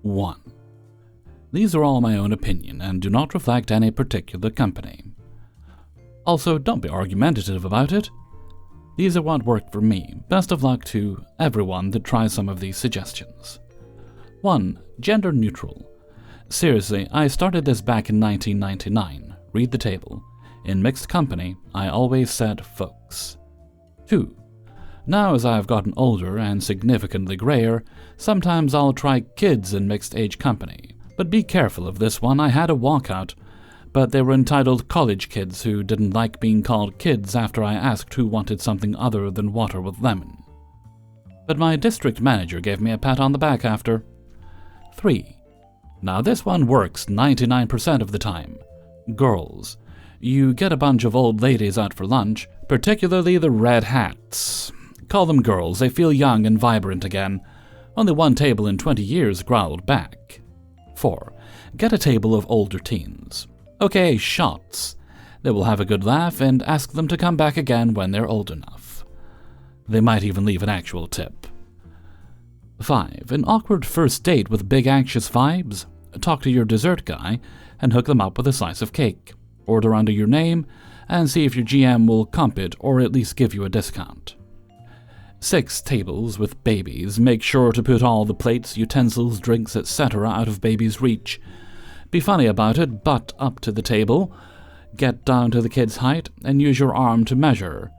1. These are all my own opinion and do not reflect any particular company. Also, don't be argumentative about it. These are what worked for me. Best of luck to everyone that tries some of these suggestions. 1. Gender neutral. Seriously, I started this back in 1999. Read the table. In mixed company, I always said folks. 2. Now as I have gotten older and significantly grayer, sometimes I'll try kids in mixed age company. But be careful of this one. I had a walkout, but they were entitled college kids who didn't like being called kids after I asked who wanted something other than water with lemon. But my district manager gave me a pat on the back after. 3. Now this one works 99% of the time. Girls. You get a bunch of old ladies out for lunch, particularly the red hats. Call them girls, they feel young and vibrant again. Only one table in 20 years growled back. 4. Get a table of older teens. Okay, shots. They will have a good laugh and ask them to come back again when they're old enough. They might even leave an actual tip. 5. An awkward first date with big anxious vibes. Talk to your dessert guy and hook them up with a slice of cake. Order under your name and see if your GM will comp it or at least give you a discount. 6. Tables with babies. Make sure to put all the plates, utensils, drinks, etc. out of baby's reach. Be funny about it, butt up to the table. Get down to the kid's height and use your arm to measure.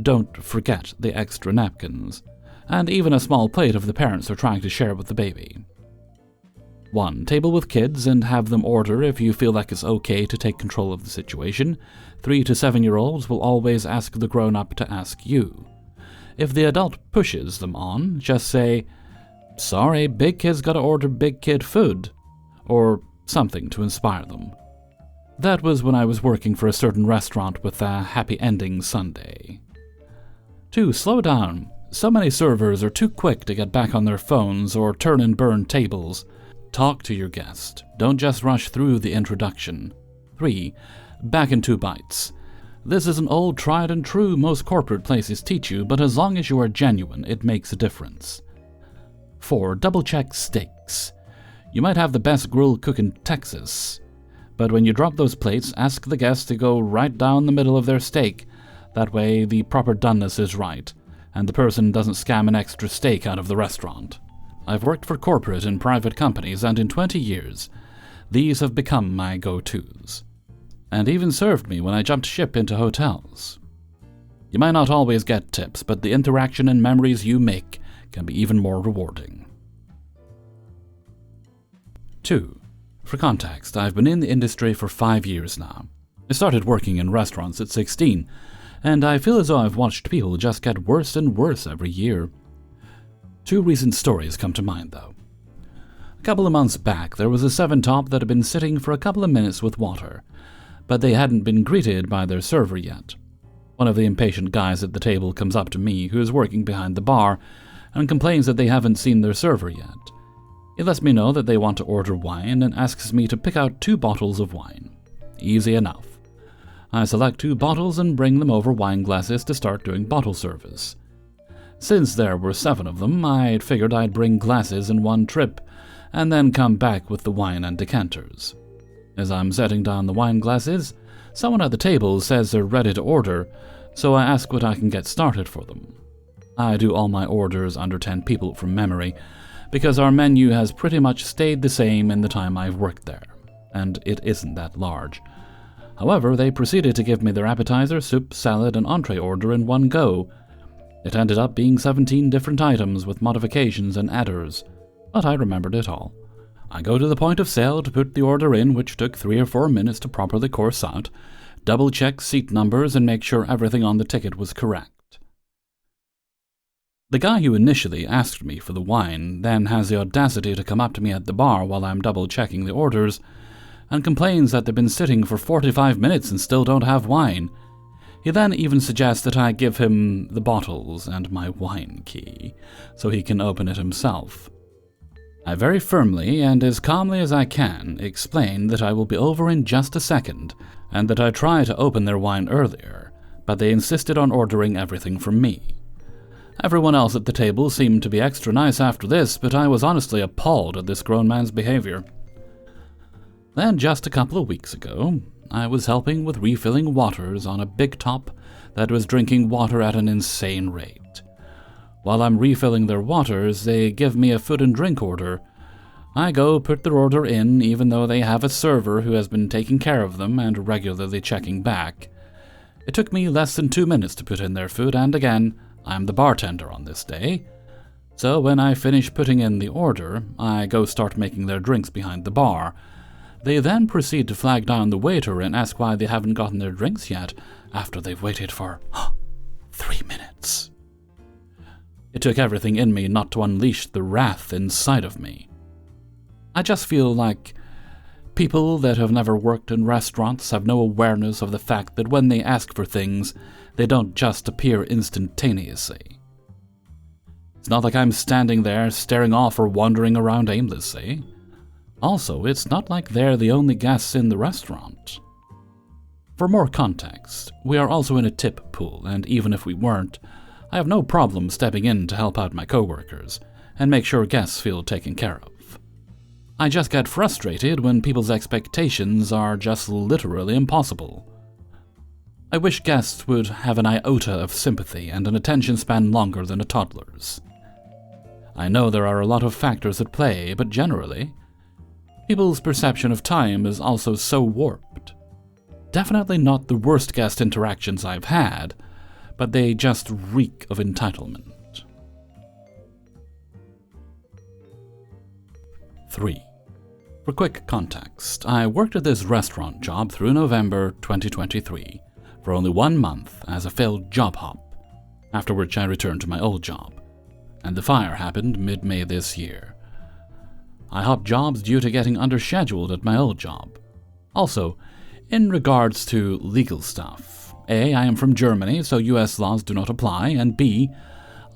Don't forget the extra napkins. And even a small plate if the parents are trying to share with the baby. 1. Table with kids and have them order if you feel like it's okay to take control of the situation. 3 to 7-year-olds will always ask the grown-up to ask you. If the adult pushes them on, just say, "Sorry, big kid's gotta order big kid food," or something to inspire them. That was when I was working for a certain restaurant with a happy ending Sunday. 2. Slow down. So many servers are too quick to get back on their phones or turn and burn tables. Talk to your guest. Don't just rush through the introduction. 3. Back in 2 bites. This is an old tried and true most corporate places teach you, but as long as you are genuine, it makes a difference. 4. Double-check steaks. You might have the best grilled cook in Texas, but when you drop those plates, ask the guest to go right down the middle of their steak. That way the proper doneness is right, and the person doesn't scam an extra steak out of the restaurant. I've worked for corporate and private companies, and in 20 years, these have become my go-tos, and even served me when I jumped ship into hotels. You might not always get tips, but the interaction and memories you make can be even more rewarding. 2. For context, I've been in the industry for 5 years now. I started working in restaurants at 16, and I feel as though I've watched people just get worse and worse every year. 2 recent stories come to mind, though. A couple of months back, there was a 7-top that had been sitting for a couple of minutes with water, but they hadn't been greeted by their server yet. One of the impatient guys at the table comes up to me, who is working behind the bar, and complains that they haven't seen their server yet. He lets me know that they want to order wine and asks me to pick out 2 bottles of wine. Easy enough. I select 2 bottles and bring them over wine glasses to start doing bottle service. Since there were 7 of them, I'd figured I'd bring glasses in one trip, and then come back with the wine and decanters. As I'm setting down the wine glasses, someone at the table says they're ready to order, so I ask what I can get started for them. I do all my orders under 10 people from memory, because our menu has pretty much stayed the same in the time I've worked there, and it isn't that large. However, they proceeded to give me their appetizer, soup, salad, and entree order in one go. It ended up being 17 different items with modifications and adders, but I remembered it all. I go to the point of sale to put the order in, which took 3 or 4 minutes to properly course out, double-check seat numbers, and make sure everything on the ticket was correct. The guy who initially asked me for the wine then has the audacity to come up to me at the bar while I'm double-checking the orders, and complains that they've been sitting for 45 minutes and still don't have wine. He then even suggests that I give him the bottles and my wine key, so he can open it himself. I very firmly, and as calmly as I can, explain that I will be over in just a second, and that I try to open their wine earlier, but they insisted on ordering everything from me. Everyone else at the table seemed to be extra nice after this, but I was honestly appalled at this grown man's behavior. Then, just a couple of weeks ago, I was helping with refilling waters on a big top that was drinking water at an insane rate. While I'm refilling their waters, they give me a food and drink order. I go put their order in, even though they have a server who has been taking care of them and regularly checking back. It took me less than 2 minutes to put in their food, and again, I'm the bartender on this day. So when I finish putting in the order, I go start making their drinks behind the bar. They then proceed to flag down the waiter and ask why they haven't gotten their drinks yet, after they've waited for 3 minutes. It took everything in me not to unleash the wrath inside of me. I just feel like people that have never worked in restaurants have no awareness of the fact that when they ask for things, they don't just appear instantaneously. It's not like I'm standing there staring off or wandering around aimlessly. Also, it's not like they're the only guests in the restaurant. For more context, we are also in a tip pool, and even if we weren't, I have no problem stepping in to help out my coworkers and make sure guests feel taken care of. I just get frustrated when people's expectations are just literally impossible. I wish guests would have an iota of sympathy and an attention span longer than a toddler's. I know there are a lot of factors at play, but generally, people's perception of time is also so warped. Definitely not the worst guest interactions I've had, but they just reek of entitlement. 3. For quick context, I worked at this restaurant job through November 2023 for only 1 month as a failed job hop, after which I returned to my old job, and the fire happened mid-May this year. I hopped jobs due to getting underscheduled at my old job. Also, in regards to legal stuff, A, I am from Germany, so US laws do not apply, and B,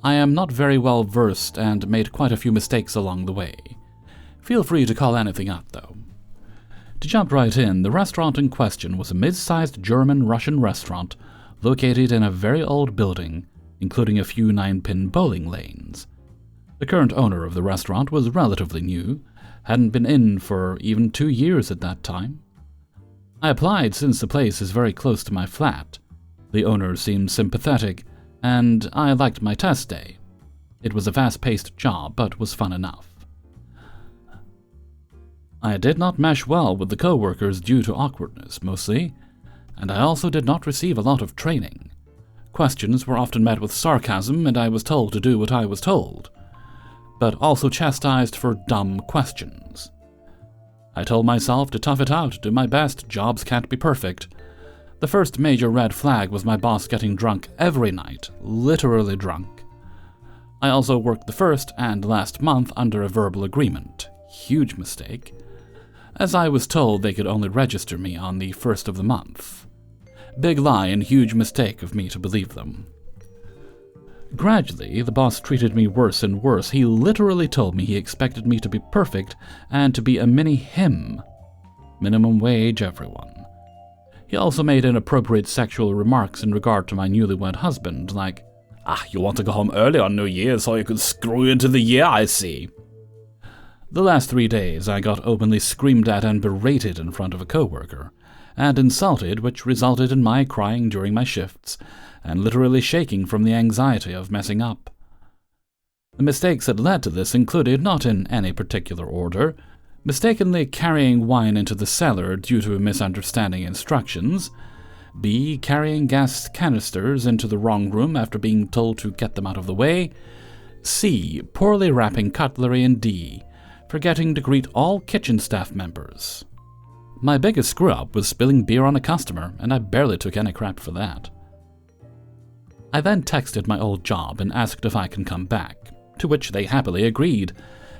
I am not very well versed and made quite a few mistakes along the way. Feel free to call anything out, though. To jump right in, the restaurant in question was a mid-sized German-Russian restaurant located in a very old building, including a few 9-pin bowling lanes. The current owner of the restaurant was relatively new, hadn't been in for even 2 years at that time. I applied since the place is very close to my flat. The owner seemed sympathetic, and I liked my test day. It was a fast-paced job, but was fun enough. I did not mesh well with the co-workers due to awkwardness, mostly, and I also did not receive a lot of training. Questions were often met with sarcasm, and I was told to do what I was told, but also chastised for dumb questions. I told myself to tough it out, do my best, jobs can't be perfect. The first major red flag was my boss getting drunk every night, literally drunk. I also worked the first and last month under a verbal agreement, huge mistake, as I was told they could only register me on the first of the month. Big lie and huge mistake of me to believe them. Gradually, the boss treated me worse and worse. He literally told me he expected me to be perfect and to be a mini him. Minimum wage, everyone. He also made inappropriate sexual remarks in regard to my newlywed husband, like, you want to go home early on New Year so you can screw into the year, I see." The last 3 days, I got openly screamed at and berated in front of a coworker, and insulted, which resulted in my crying during my shifts, and literally shaking from the anxiety of messing up. The mistakes that led to this included, not in any particular order, mistakenly carrying wine into the cellar due to misunderstanding instructions, B, carrying gas canisters into the wrong room after being told to get them out of the way, C, poorly wrapping cutlery, and D, forgetting to greet all kitchen staff members. My biggest screw-up was spilling beer on a customer, and I barely took any crap for that. I then texted my old job and asked if I can come back, to which they happily agreed.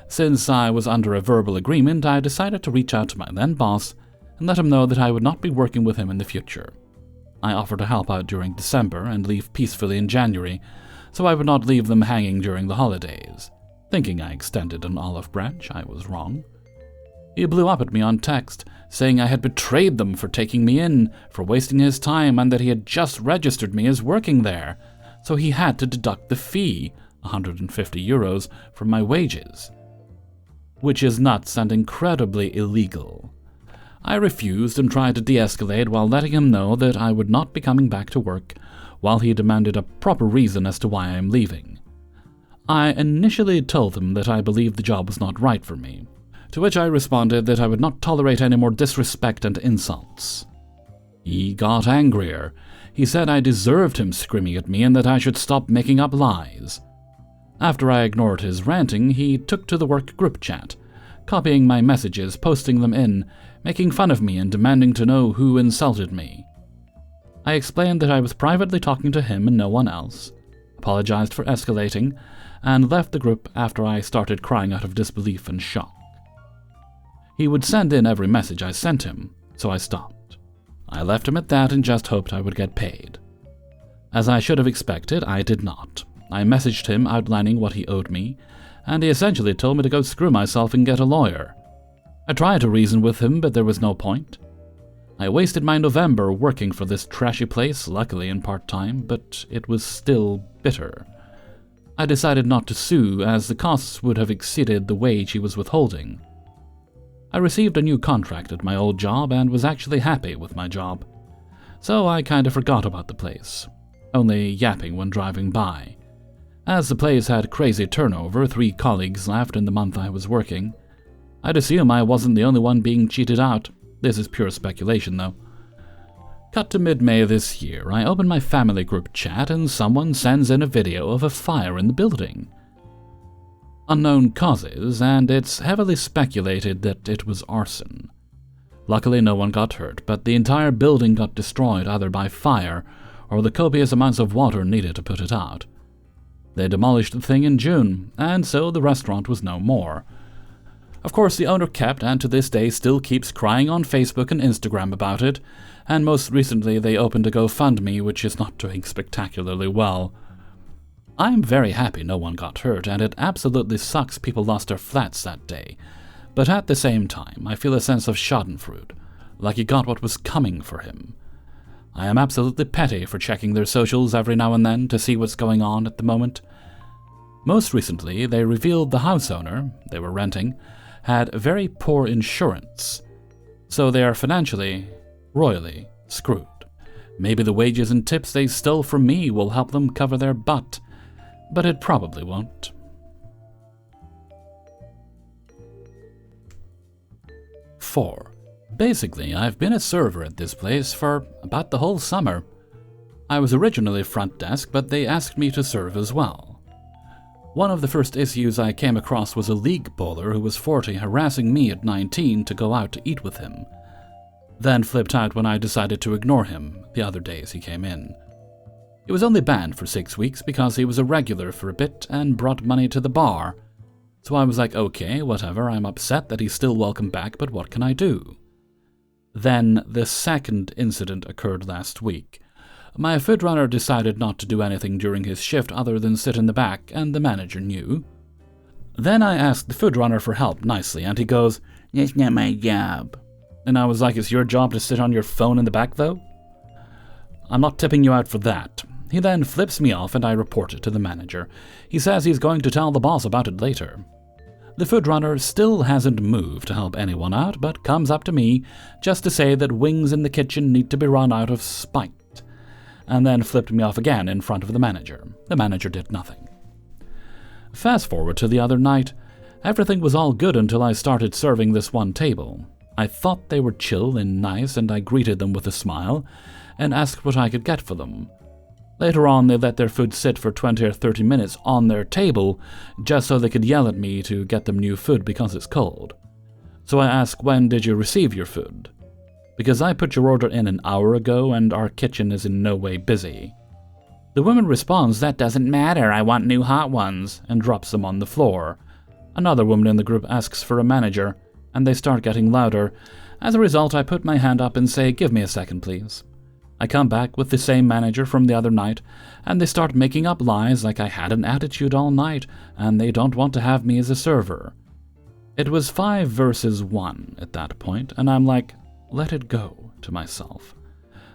Since I was under a verbal agreement, I decided to reach out to my then boss and let him know that I would not be working with him in the future. I offered to help out during December and leave peacefully in January, so I would not leave them hanging during the holidays. Thinking I extended an olive branch, I was wrong. He blew up at me on text, saying I had betrayed them for taking me in, for wasting his time, and that he had just registered me as working there, so he had to deduct the fee, 150 euros, from my wages, which is nuts and incredibly illegal. I refused and tried to de-escalate while letting him know that I would not be coming back to work, while he demanded a proper reason as to why I am leaving. I initially told him that I believed the job was not right for me, to which I responded that I would not tolerate any more disrespect and insults. He got angrier. He said I deserved him screaming at me and that I should stop making up lies. After I ignored his ranting, he took to the work group chat, copying my messages, posting them in, making fun of me and demanding to know who insulted me. I explained that I was privately talking to him and no one else, apologized for escalating, and left the group after I started crying out of disbelief and shock. He would send in every message I sent him, so I stopped. I left him at that and just hoped I would get paid. As I should have expected, I did not. I messaged him outlining what he owed me, and he essentially told me to go screw myself and get a lawyer. I tried to reason with him, but there was no point. I wasted my November working for this trashy place, luckily in part-time, but it was still bitter. I decided not to sue, as the costs would have exceeded the wage he was withholding. I received a new contract at my old job and was actually happy with my job, so I kind of forgot about the place, only yapping when driving by. As the place had crazy turnover, 3 colleagues left in the month I was working. I'd assume I wasn't the only one being cheated out. This is pure speculation, though. Cut to mid-May this year, I open my family group chat and someone sends in a video of a fire in the building. Unknown causes, and it's heavily speculated that it was arson. Luckily no one got hurt, but the entire building got destroyed either by fire or the copious amounts of water needed to put it out. They demolished the thing in June, and so the restaurant was no more. Of course, the owner kept, and to this day still keeps crying on Facebook and Instagram about it, and most recently they opened a GoFundMe, which is not doing spectacularly well. I'm very happy no one got hurt, and it absolutely sucks people lost their flats that day. But at the same time, I feel a sense of schadenfreude, like he got what was coming for him. I am absolutely petty for checking their socials every now and then to see what's going on at the moment. Most recently, they revealed the house owner, they were renting, had very poor insurance, so they are financially, royally screwed. Maybe the wages and tips they stole from me will help them cover their butt, but it probably won't. 4. Basically, I've been a server at this place for about the whole summer. I was originally front desk, but they asked me to serve as well. One of the first issues I came across was a league bowler who was 40 harassing me at 19 to go out to eat with him, then flipped out when I decided to ignore him the other days he came in. He was only banned for 6 weeks because he was a regular for a bit and brought money to the bar, so I was like, okay, whatever, I'm upset that he's still welcome back, but what can I do? Then the second incident occurred last week. My food runner decided not to do anything during his shift other than sit in the back, and the manager knew. Then I asked the food runner for help nicely, and he goes, "That's not my job." And I was like, "It's your job to sit on your phone in the back, though? I'm not tipping you out for that." He then flips me off, and I report it to the manager. He says he's going to tell the boss about it later. The food runner still hasn't moved to help anyone out, but comes up to me just to say that wings in the kitchen need to be run out of spite, and then flipped me off again in front of the manager. The manager did nothing. Fast forward to the other night. Everything was all good until I started serving this one table. I thought they were chill and nice, and I greeted them with a smile and asked what I could get for them. Later on, they let their food sit for 20 or 30 minutes on their table just so they could yell at me to get them new food because it's cold. So I asked, "When did you receive your food? Because I put your order in an hour ago and our kitchen is in no way busy." The woman responds, "That doesn't matter, I want new hot ones," and drops them on the floor. Another woman in the group asks for a manager, and they start getting louder. As a result, I put my hand up and say, "Give me a second, please." I come back with the same manager from the other night, and they start making up lies like I had an attitude all night, and they don't want to have me as a server. It was 5 versus 1 at that point, and I'm like, let it go, to myself.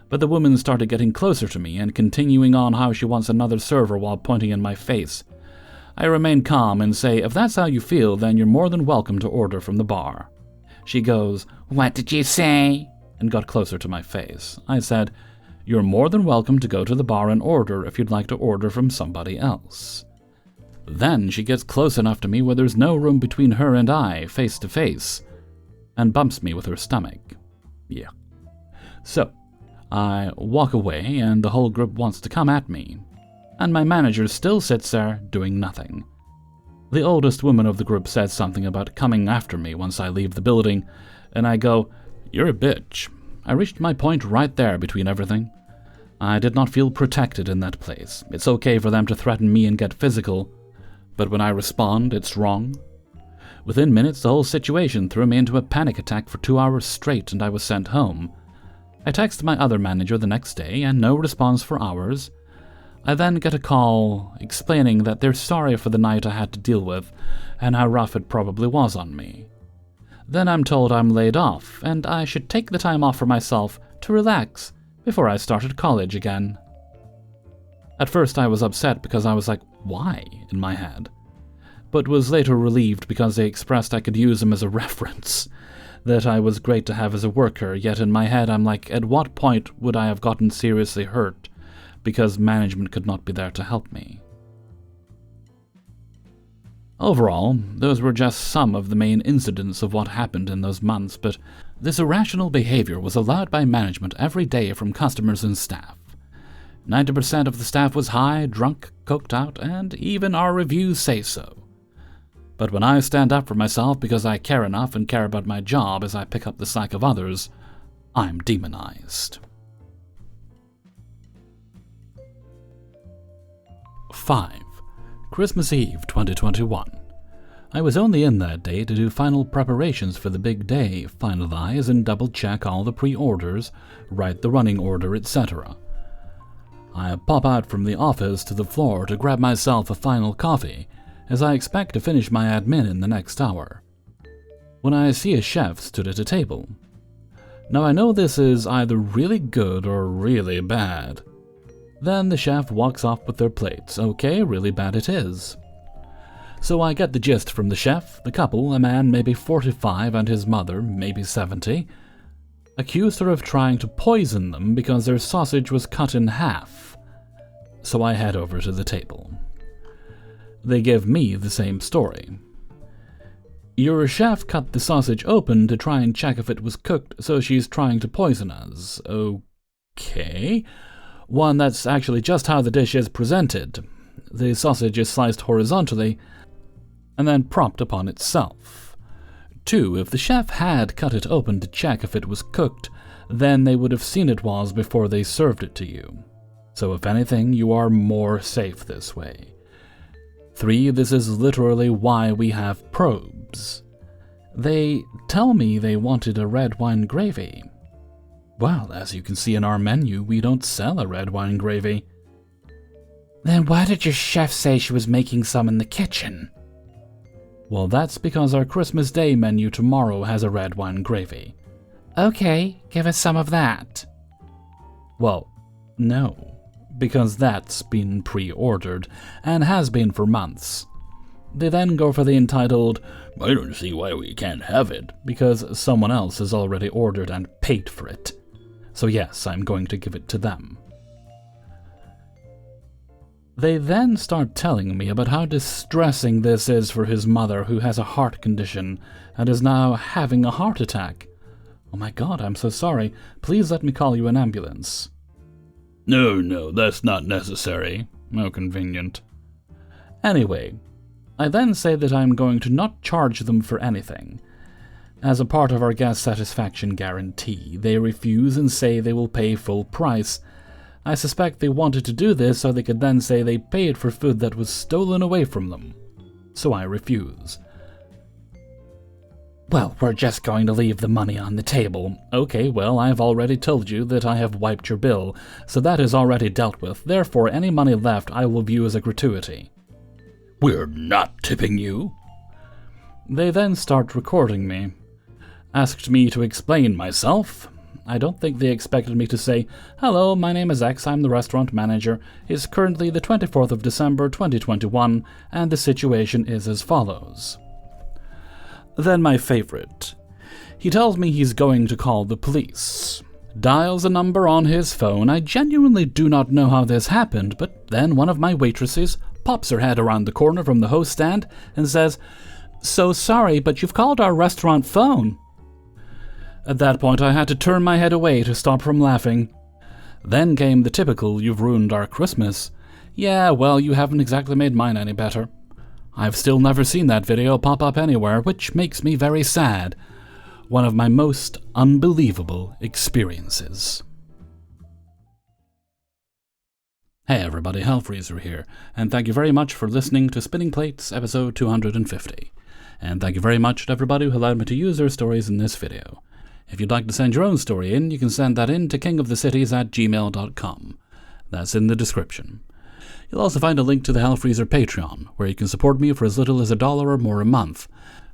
But the woman started getting closer to me and continuing on how she wants another server while pointing in my face. I remain calm and say, if that's how you feel, then you're more than welcome to order from the bar. She goes, "What did you say?" and got closer to my face. I said, "You're more than welcome to go to the bar and order if you'd like to order from somebody else." Then she gets close enough to me where there's no room between her and I, face to face, and bumps me with her stomach. Yeah. So, I walk away and the whole group wants to come at me, and my manager still sits there doing nothing. The oldest woman of the group says something about coming after me once I leave the building, and I go, "You're a bitch." I reached my point right there between everything. I did not feel protected in that place. It's okay for them to threaten me and get physical, but when I respond, it's wrong. Within minutes, the whole situation threw me into a panic attack for 2 hours straight, and I was sent home. I texted my other manager the next day, and no response for hours. I then get a call explaining that they're sorry for the night I had to deal with, and how rough it probably was on me. Then I'm told I'm laid off, and I should take the time off for myself to relax before I started college again. At first I was upset because I was like, why, in my head, but was later relieved because they expressed I could use them as a reference, that I was great to have as a worker, yet in my head I'm like, at what point would I have gotten seriously hurt because management could not be there to help me? Overall, those were just some of the main incidents of what happened in those months, but this irrational behavior was allowed by management every day from customers and staff. 90% of the staff was high, drunk, coked out, and even our reviews say so. But when I stand up for myself because I care enough and care about my job as I pick up the slack of others, I'm demonized. 5. Christmas Eve 2021. I was only in that day to do final preparations for the big day, finalize and double-check all the pre-orders, write the running order, etc. I pop out from the office to the floor to grab myself a final coffee, as I expect to finish my admin in the next hour, when I see a chef stood at a table. Now I know this is either really good or really bad. Then the chef walks off with their plates. Okay, really bad it is. So I get the gist from the chef. The couple, a man maybe 45 and his mother, maybe 70, accused her of trying to poison them because their sausage was cut in half. So I head over to the table. They give me the same story. Your chef cut the sausage open to try and check if it was cooked, so she's trying to poison us. Okay. One, that's actually just how the dish is presented. The sausage is sliced horizontally and then propped upon itself. 2, if the chef had cut it open to check if it was cooked, then they would have seen it was before they served it to you. So if anything, you are more safe this way. 3, this is literally why we have probes. They tell me they wanted a red wine gravy. Well, as you can see in our menu, we don't sell a red wine gravy. Then why did your chef say she was making some in the kitchen? Well, that's because our Christmas Day menu tomorrow has a red wine gravy. Okay, give us some of that. Well, no, because that's been pre-ordered, and has been for months. They then go for the entitled, "I don't see why we can't have it," because someone else has already ordered and paid for it. So yes, I'm going to give it to them. They then start telling me about how distressing this is for his mother, who has a heart condition and is now having a heart attack. Oh my god, I'm so sorry. Please let me call you an ambulance. No, that's not necessary. How convenient. Anyway, I then say that I'm going to not charge them for anything. As a part of our guest satisfaction guarantee, they refuse and say they will pay full price. I suspect they wanted to do this so they could then say they paid for food that was stolen away from them. So I refuse. Well, we're just going to leave the money on the table. Okay, well, I've already told you that I have wiped your bill, so that is already dealt with. Therefore, any money left I will view as a gratuity. We're not tipping you. They then start recording me. Asked me to explain myself. I don't think they expected me to say, "Hello, my name is X, I'm the restaurant manager. It's currently the 24th of December 2021, and the situation is as follows." Then my favorite. He tells me he's going to call the police. Dials a number on his phone. I genuinely do not know how this happened, but then one of my waitresses pops her head around the corner from the host stand and says, "So sorry, but you've called our restaurant phone." At that point, I had to turn my head away to stop from laughing. Then came the typical, "You've ruined our Christmas." Yeah, well, you haven't exactly made mine any better. I've still never seen that video pop up anywhere, which makes me very sad. One of my most unbelievable experiences. Hey everybody, Hellfreezer here, and thank you very much for listening to Spinning Plates episode 250. And thank you very much to everybody who allowed me to use their stories in this video. If you'd like to send your own story in, you can send that in to kingofthecities@gmail.com. That's in the description. You'll also find a link to the Hellfreezer Patreon, where you can support me for as little as $1 or more a month.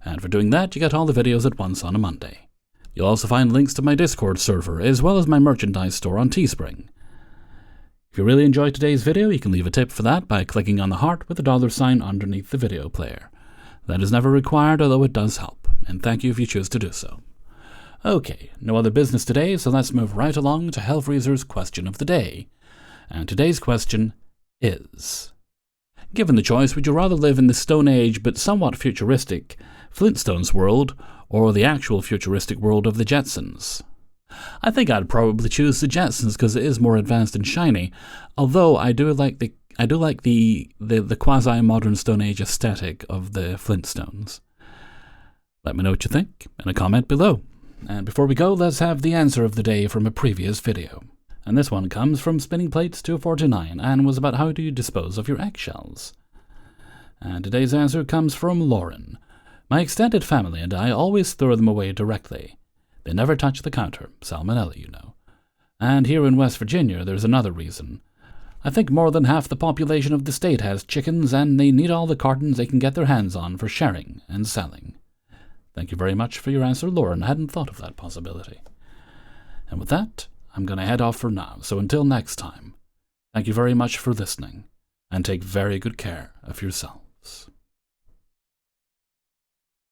And for doing that, you get all the videos at once on a Monday. You'll also find links to my Discord server, as well as my merchandise store on Teespring. If you really enjoyed today's video, you can leave a tip for that by clicking on the heart with the $sign underneath the video player. That is never required, although it does help, and thank you if you choose to do so. Okay, no other business today, so let's move right along to Hellfreezer's question of the day. And today's question is: given the choice, would you rather live in the Stone Age but somewhat futuristic Flintstones world, or the actual futuristic world of the Jetsons? I think I'd probably choose the Jetsons because it is more advanced and shiny, although I do like the quasi-modern Stone Age aesthetic of the Flintstones. Let me know what you think in a comment below. And before we go, let's have the answer of the day from a previous video. And this one comes from Spinning Plates 249 and was about how do you dispose of your eggshells. And today's answer comes from Lauren. My extended family and I always throw them away directly. They never touch the counter, salmonella, you know. And here in West Virginia, there's another reason. I think more than half the population of the state has chickens, and they need all the cartons they can get their hands on for sharing and selling. Thank you very much for your answer, Lauren. I hadn't thought of that possibility. And with that, I'm going to head off for now, so until next time, thank you very much for listening, and take very good care of yourselves.